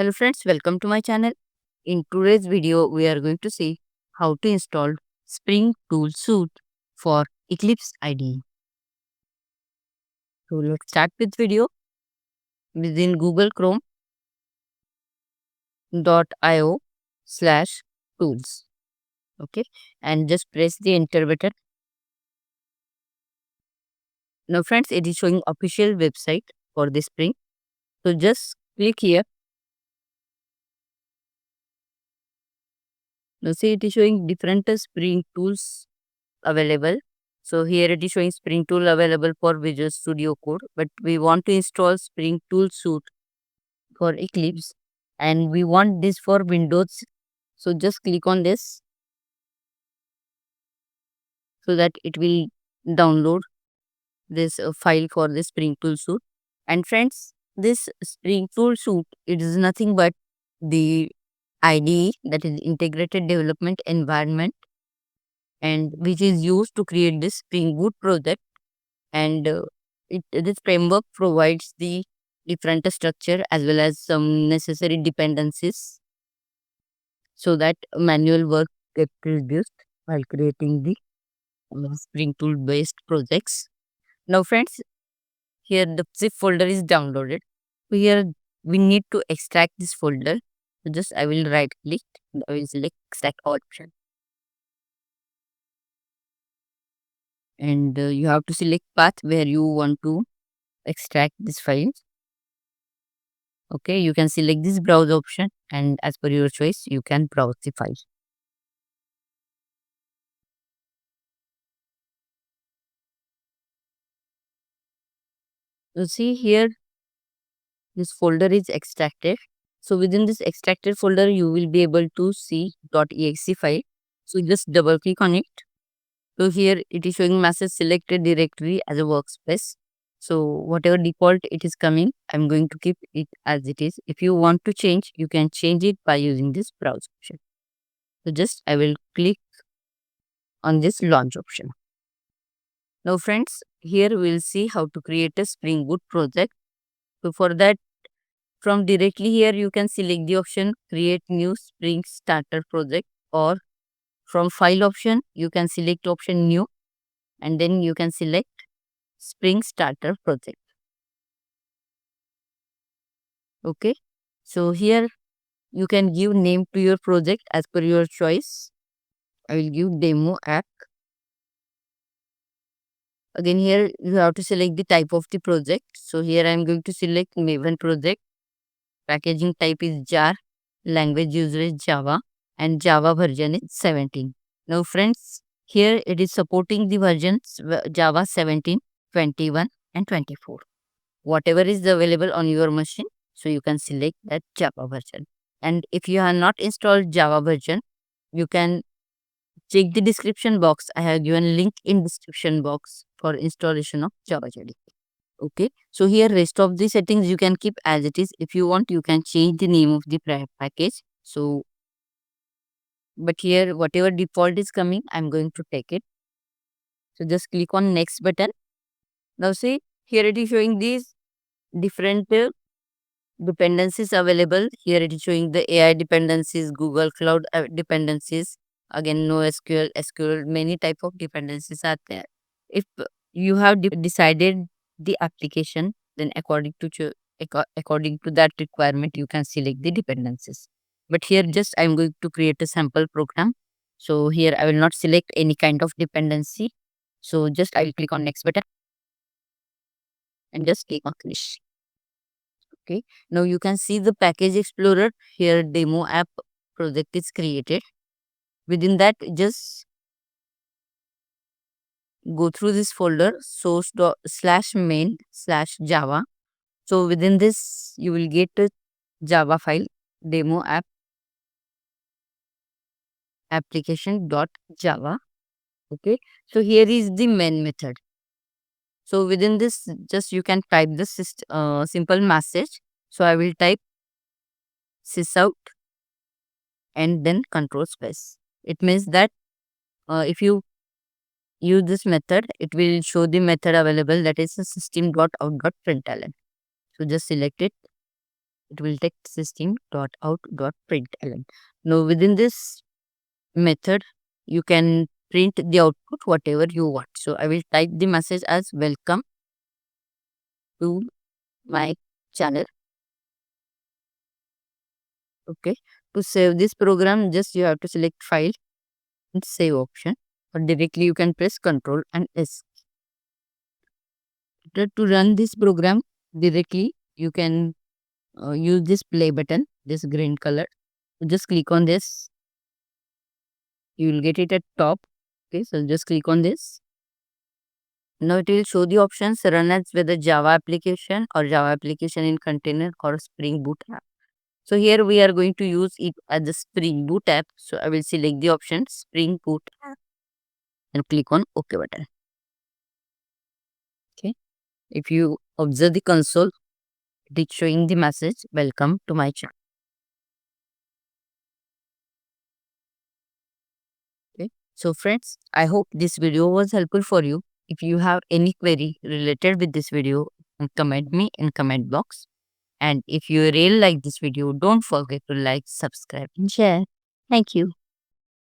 Hello friends, welcome to my channel. In today's video, we are going to see how to install Spring Tool Suite for Eclipse IDE. So let's start with video within Google Chrome.io/tools. Okay, and just press the enter button. Now friends, it is showing official website for the Spring. So just click here. Now see, it is showing different Spring tools available. So here it is showing Spring Tool available for Visual Studio Code, but we want to install Spring Tool Suite for Eclipse and we want this for Windows. So just click on this so that it will download this file for the Spring Tool Suite. And friends, this Spring Tool Suite, it is nothing but the IDE, that is Integrated Development Environment, and which is used to create this Spring Boot project. And this framework provides the different structure as well as some necessary dependencies so that manual work gets reduced while creating the Spring Tool based projects. Now friends, here the zip folder is downloaded. So here we need to extract this folder. So just I will right click, I will select extract all option, and you have to select path where you want to extract this file. Okay, you can select this browse option and as per your choice, you can browse the file. So see here, this folder is extracted. So within this extracted folder, you will be able to see .exe file. So just double click on it. So here it is showing message selected directory as a workspace. So whatever default it is coming, I'm going to keep it as it is. If you want to change, you can change it by using this browse option. So just I will click on this launch option. Now friends, here we'll see how to create a Spring Boot project. So for that, from directly here, you can select the option create new Spring Starter project, or from file option, you can select option new and then you can select Spring Starter project. Okay. So here you can give name to your project as per your choice. I will give demo app. Again, here you have to select the type of the project. So here I am going to select Maven project. Packaging type is jar, language user is Java, and Java version is 17. Now friends, here it is supporting the versions Java 17, 21 and 24. Whatever is available on your machine, so you can select that Java version. And if you have not installed Java version, you can check the description box. I have given link in description box for installation of Java JDK. Okay, so here rest of the settings you can keep as it is. If you want, you can change the name of the package. So but here whatever default is coming, I'm going to take it. So just click on next button. Now see, here it is showing these different dependencies available. Here it is showing the AI dependencies, Google Cloud dependencies, again NoSQL, SQL, many type of dependencies are there. If you have decided the application, then according to that requirement, you can select the dependencies. But here just I'm going to create a sample program. So here I will not select any kind of dependency. So just I will click on next button and just click on finish. Okay, now you can see the package explorer. Here demo app project is created. Within that, just go through this folder source./main/java. So within this, you will get a Java file demo app application.java. Okay, so here is the main method. So within this, just you can type this simple message. So I will type sysout and then control space. It means that if you use this method, it will show the method available, that is system.out.println. So just select it it will text system.out.println. Now within this method, you can print the output whatever you want. So I will type the message as welcome to my channel. Okay. To save this program, just you have to select file and save option, or directly you can press Ctrl and S. To run this program directly, you can use this play button, this green color. Just click on this. You will get it at top. Okay, so just click on this. Now it will show the options run as whether Java application or Java application in container or Spring Boot app. So here we are going to use it as the Spring Boot app. So I will select the option Spring Boot app and click on OK button. Okay. If you observe the console, it is showing the message welcome to my channel. Okay. So friends, I hope this video was helpful for you. If you have any query related with this video, comment me in comment box. And if you really like this video, don't forget to like, subscribe and share. Thank you.